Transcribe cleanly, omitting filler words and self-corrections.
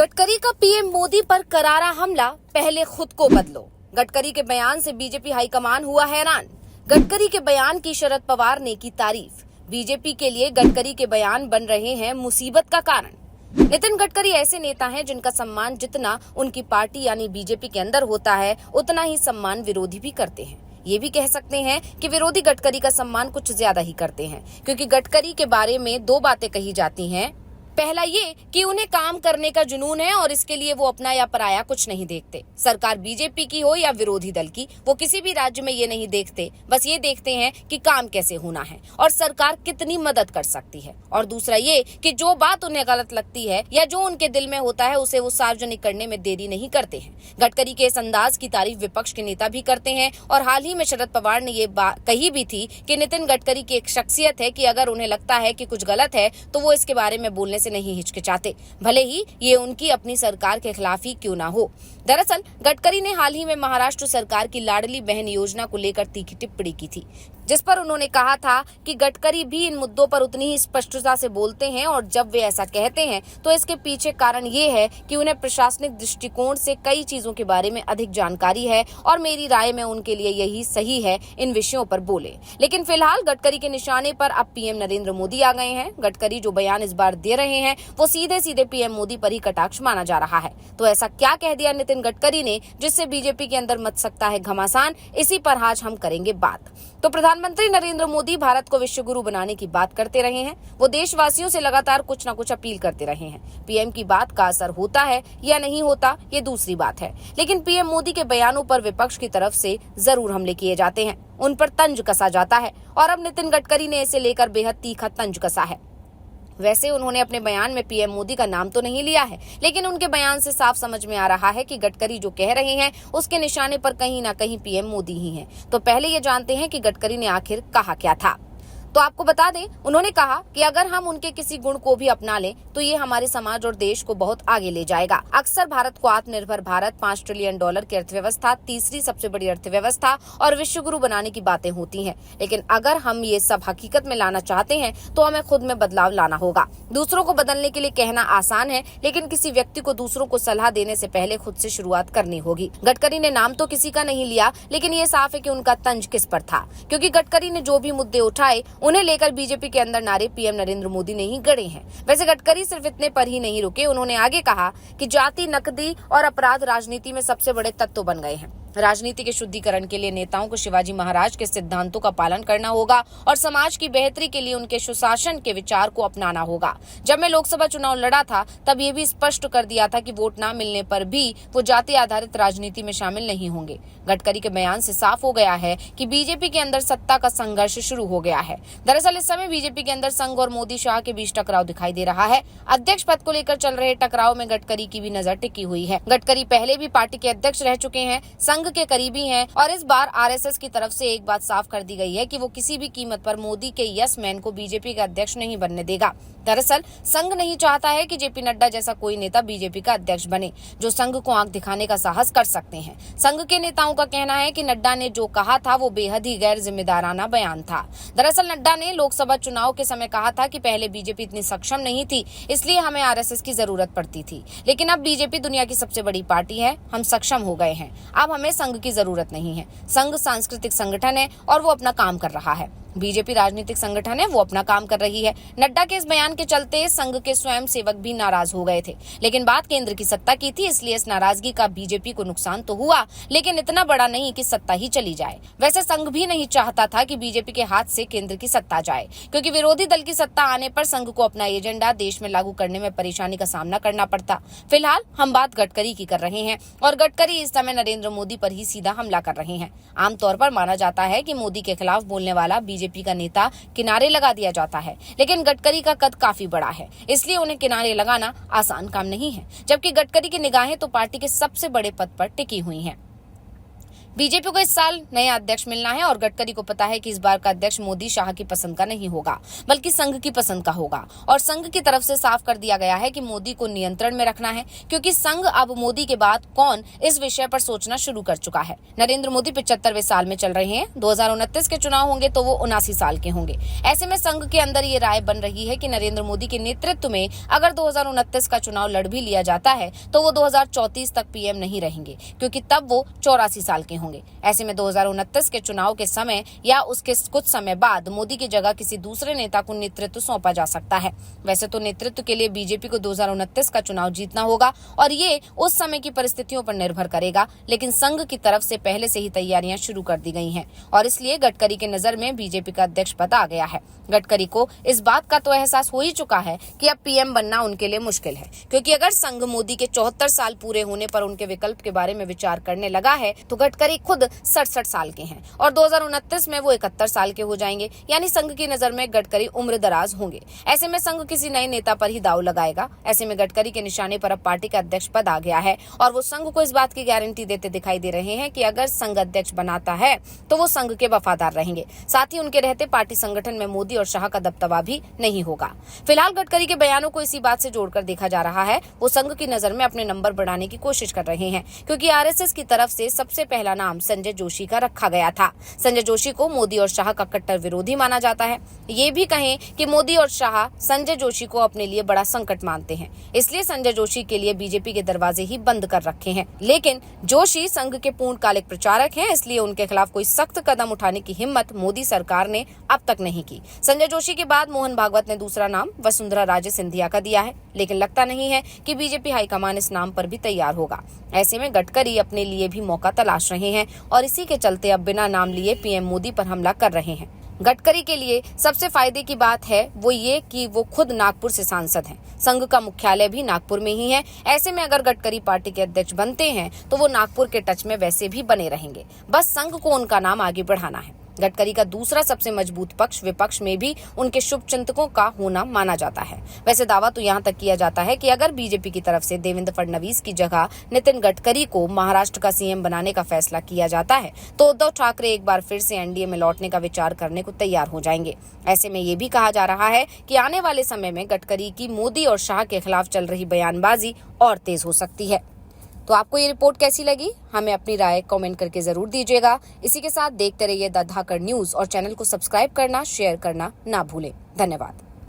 गडकरी का पीएम मोदी पर करारा हमला, पहले खुद को बदलो। गडकरी के बयान से बीजेपी हाईकमान हुआ हैरान। गडकरी के बयान की शरद पवार ने की तारीफ। बीजेपी के लिए गडकरी के बयान बन रहे हैं मुसीबत का कारण। नितिन गडकरी ऐसे नेता हैं जिनका सम्मान जितना उनकी पार्टी यानी बीजेपी के अंदर होता है, उतना ही सम्मान विरोधी भी करते हैं। ये भी कह सकते हैं कि विरोधी गडकरी का सम्मान कुछ ज्यादा ही करते हैं, क्योंकि गडकरी के बारे में दो बातें कही जाती हैं। पहला ये कि उन्हें काम करने का जुनून है और इसके लिए वो अपना या पराया कुछ नहीं देखते। सरकार बीजेपी की हो या विरोधी दल की, वो किसी भी राज्य में ये नहीं देखते, बस ये देखते हैं कि काम कैसे होना है और सरकार कितनी मदद कर सकती है। और दूसरा ये कि जो बात उन्हें गलत लगती है या जो उनके दिल में होता है, उसे वो सार्वजनिक करने में देरी नहीं करते हैं। गडकरी के इस अंदाज की तारीफ विपक्ष के नेता भी करते हैं और हाल ही में शरद पवार ने ये बात कही भी थी कि नितिन गडकरी की एक शख्सियत है कि अगर उन्हें लगता है कि कुछ गलत है तो वो इसके बारे में बोलने से नहीं हिचकिचाते, भले ही ये उनकी अपनी सरकार के खिलाफ ही क्यों ना हो। दरअसल गडकरी ने हाल ही में महाराष्ट्र सरकार की लाडली बहन योजना को लेकर तीखी टिप्पणी की थी, जिस पर उन्होंने कहा था कि गडकरी भी इन मुद्दों पर उतनी ही स्पष्टता से बोलते हैं और जब वे ऐसा कहते हैं तो इसके पीछे कारण ये है कि उन्हें प्रशासनिक दृष्टिकोण से कई चीजों के बारे में अधिक जानकारी है और मेरी राय में उनके लिए यही सही है इन विषयों पर बोले। लेकिन फिलहाल गडकरी के निशाने पर अब पीएम नरेंद्र मोदी आ गए हैं। गडकरी जो बयान इस बार दे रहे हैं वो सीधे सीधे पीएम मोदी पर ही कटाक्ष माना जा रहा है। तो ऐसा क्या कह दिया नितिन गडकरी ने जिससे बीजेपी के अंदर मच सकता है घमासान, इसी पर आज हम करेंगे बात। तो प्रधानमंत्री नरेंद्र मोदी भारत को विश्व गुरु बनाने की बात करते रहे हैं। वो देशवासियों से लगातार कुछ न कुछ अपील करते रहे हैं। पीएम की बात का असर होता है या नहीं होता, ये दूसरी बात है, लेकिन पीएम मोदी के बयानों पर विपक्ष की तरफ से जरूर हमले किए जाते हैं, उन पर तंज कसा जाता है और अब नितिन गडकरी ने इसे लेकर बेहद तीखा तंज कसा है। वैसे उन्होंने अपने बयान में पीएम मोदी का नाम तो नहीं लिया है, लेकिन उनके बयान से साफ समझ में आ रहा है कि गडकरी जो कह रहे हैं उसके निशाने पर कहीं ना कहीं पीएम मोदी ही हैं। तो पहले ये जानते हैं कि गडकरी ने आखिर कहा क्या था। तो आपको बता दें, उन्होंने कहा कि अगर हम उनके किसी गुण को भी अपना लें तो ये हमारे समाज और देश को बहुत आगे ले जाएगा। अक्सर भारत को आत्मनिर्भर भारत, $5 ट्रिलियन की अर्थव्यवस्था, तीसरी सबसे बड़ी अर्थव्यवस्था और विश्व गुरु बनाने की बातें होती हैं, लेकिन अगर हम ये सब हकीकत में लाना चाहते हैं तो हमें खुद में बदलाव लाना होगा। दूसरों को बदलने के लिए कहना आसान है, लेकिन किसी व्यक्ति को दूसरों को सलाह देने से पहले खुद से शुरुआत करनी होगी। गडकरी ने नाम तो किसी का नहीं लिया, लेकिन ये साफ है कि उनका तंज किस पर था, क्योंकि गडकरी ने जो भी मुद्दे उठाए उन्हें लेकर बीजेपी के अंदर नारे पीएम नरेंद्र मोदी ने ही गढ़े हैं। वैसे गडकरी सिर्फ इतने पर ही नहीं रुके, उन्होंने आगे कहा कि जाति, नकदी और अपराध राजनीति में सबसे बड़े तत्व बन गए हैं। राजनीति के शुद्धिकरण के लिए नेताओं को शिवाजी महाराज के सिद्धांतों का पालन करना होगा और समाज की बेहतरी के लिए उनके सुशासन के विचार को अपनाना होगा। जब मैं लोकसभा चुनाव लड़ा था तब ये भी स्पष्ट कर दिया था कि वोट न मिलने पर भी वो जाति आधारित राजनीति में शामिल नहीं होंगे। गडकरी के बयान से साफ हो गया है कि बीजेपी के अंदर सत्ता का संघर्ष शुरू हो गया है। दरअसल इस समय बीजेपी के अंदर संघ और मोदी शाह के बीच टकराव दिखाई दे रहा है। अध्यक्ष पद को लेकर चल रहे टकराव में गडकरी की भी नजर टिकी हुई है। गडकरी पहले भी पार्टी के अध्यक्ष रह चुके हैं, संघ के करीबी हैं और इस बार आरएसएस की तरफ से एक बात साफ कर दी गई है कि वो किसी भी कीमत पर मोदी के यस मैन को बीजेपी का अध्यक्ष नहीं बनने देगा। दरअसल संघ नहीं चाहता है कि जेपी नड्डा जैसा कोई नेता बीजेपी का अध्यक्ष बने जो संघ को आंख दिखाने का साहस कर सकते हैं। संघ के नेताओं का कहना है कि नड्डा ने जो कहा था वो बेहद ही गैर जिम्मेदाराना बयान था। दरअसल नड्डा ने लोकसभा चुनाव के समय कहा था कि पहले बीजेपी इतनी सक्षम नहीं थी, इसलिए हमें आरएसएस की जरूरत पड़ती थी, लेकिन अब बीजेपी दुनिया की सबसे बड़ी पार्टी है, हम सक्षम हो गए हैं, अब हमें संघ की जरूरत नहीं है। संघ सांस्कृतिक संगठन है और वो अपना काम कर रहा है, बीजेपी राजनीतिक संगठन है, वो अपना काम कर रही है। नड्डा के इस बयान के चलते संघ के स्वयं सेवक भी नाराज हो गए थे, लेकिन बात केंद्र की सत्ता की थी, इसलिए इस नाराजगी का बीजेपी को नुकसान तो हुआ, लेकिन इतना बड़ा नहीं कि सत्ता ही चली जाए। वैसे संघ भी नहीं चाहता था कि बीजेपी के हाथ से केंद्र की सत्ता जाए, क्योंकि विरोधी दल की सत्ता आने पर संघ को अपना एजेंडा देश में लागू करने में परेशानी का सामना करना पड़ता। फिलहाल हम बात गडकरी की कर रहे हैं और गडकरी इस समय नरेंद्र मोदी पर ही सीधा हमला कर रहे हैं। आमतौर पर माना जाता है कि मोदी के खिलाफ बोलने वाला बीजेपी का नेता किनारे लगा दिया जाता है, लेकिन गडकरी का कद काफी बड़ा है, इसलिए उन्हें किनारे लगाना आसान काम नहीं है, जबकि गडकरी की निगाहें तो पार्टी के सबसे बड़े पद पर टिकी हुई हैं। बीजेपी को इस साल नया अध्यक्ष मिलना है और गडकरी को पता है कि इस बार का अध्यक्ष मोदी शाह की पसंद का नहीं होगा, बल्कि संघ की पसंद का होगा। और संघ की तरफ से साफ कर दिया गया है कि मोदी को नियंत्रण में रखना है, क्योंकि संघ अब मोदी के बाद कौन इस विषय पर सोचना शुरू कर चुका है। नरेंद्र मोदी 75वें साल में चल रहे हैं। 2029 के चुनाव होंगे तो वो 79 साल के होंगे। ऐसे में संघ के अंदर ये राय बन रही है कि नरेंद्र मोदी के नेतृत्व में अगर 2029 का चुनाव लड़ भी लिया जाता है तो वो 2034 तक पीएम नहीं रहेंगे, क्योंकि तब वो 84 साल के होंगे। ऐसे में 2029 के चुनाव के समय या उसके कुछ समय बाद मोदी की जगह किसी दूसरे नेता को नेतृत्व सौंपा जा सकता है। वैसे तो नेतृत्व के लिए बीजेपी को 2029 का चुनाव जीतना होगा और ये उस समय की परिस्थितियों पर निर्भर करेगा, लेकिन संघ की तरफ से पहले से ही तैयारियां शुरू कर दी गई हैं और इसलिए गडकरी के नजर में बीजेपी का अध्यक्ष पद आ गया है। गडकरी को इस बात का तो एहसास हो ही चुका है कि अब पीएम बनना उनके लिए मुश्किल है, क्योंकि अगर संघ मोदी के 74 साल पूरे होने पर उनके विकल्प के बारे में विचार करने लगा है तो गडकरी खुद 67 साल के हैं और 2029 में वो 71 साल के हो जाएंगे, यानी संघ की नजर में गडकरी उम्र दराज होंगे। ऐसे में संघ किसी नए नेता पर ही दाव लगाएगा। ऐसे में गडकरी के निशाने पर अब पार्टी का अध्यक्ष पद आ गया है और वो संघ को इस बात की गारंटी देते दिखाई दे रहे हैं कि अगर संघ अध्यक्ष बनाता है तो वो संघ के वफादार रहेंगे। साथ ही उनके रहते पार्टी संगठन में मोदी और शाह का दबदबा भी नहीं होगा। फिलहाल गडकरी के बयानों को इसी बात से जोड़कर देखा जा रहा है। वो संघ की नजर में अपने नंबर बढ़ाने की कोशिश कर रहे हैं, क्योंकि आरएसएस की तरफ से सबसे पहला नाम संजय जोशी का रखा गया था। संजय जोशी को मोदी और शाह का कट्टर विरोधी माना जाता है। ये भी कहें कि मोदी और शाह संजय जोशी को अपने लिए बड़ा संकट मानते हैं, इसलिए संजय जोशी के लिए बीजेपी के दरवाजे ही बंद कर रखे हैं। लेकिन जोशी संघ के पूर्णकालिक प्रचारक हैं, इसलिए उनके खिलाफ कोई सख्त कदम उठाने की हिम्मत मोदी सरकार ने अब तक नहीं की। संजय जोशी के बाद मोहन भागवत ने दूसरा नाम वसुंधरा राजे सिंधिया का दिया है, लेकिन लगता नहीं है कि बीजेपी हाईकमान इस नाम पर भी तैयार होगा। ऐसे में गडकरी अपने लिए भी मौका तलाश रहे हैं और इसी के चलते अब बिना नाम लिए पीएम मोदी पर हमला कर रहे हैं। गडकरी के लिए सबसे फायदे की बात है वो ये कि वो खुद नागपुर से सांसद हैं। संघ का मुख्यालय भी नागपुर में ही है। ऐसे में अगर गडकरी पार्टी के अध्यक्ष बनते हैं तो वो नागपुर के टच में वैसे भी बने रहेंगे। बस संघ को उनका नाम आगे बढ़ाना है। गडकरी का दूसरा सबसे मजबूत पक्ष विपक्ष में भी उनके शुभचिंतकों का होना माना जाता है। वैसे दावा तो यहाँ तक किया जाता है कि अगर बीजेपी की तरफ से देवेंद्र फडणवीस की जगह नितिन गडकरी को महाराष्ट्र का सीएम बनाने का फैसला किया जाता है तो उद्धव ठाकरे एक बार फिर से एनडीए में लौटने का विचार करने को तैयार हो जाएंगे। ऐसे में ये भी कहा जा रहा है कि आने वाले समय में गडकरी की मोदी और शाह के खिलाफ चल रही बयानबाजी और तेज हो सकती है। तो आपको ये रिपोर्ट कैसी लगी, हमें अपनी राय कमेंट करके जरूर दीजिएगा। इसी के साथ देखते रहिए द धाकड़ न्यूज और चैनल को सब्सक्राइब करना, शेयर करना ना भूलें। धन्यवाद।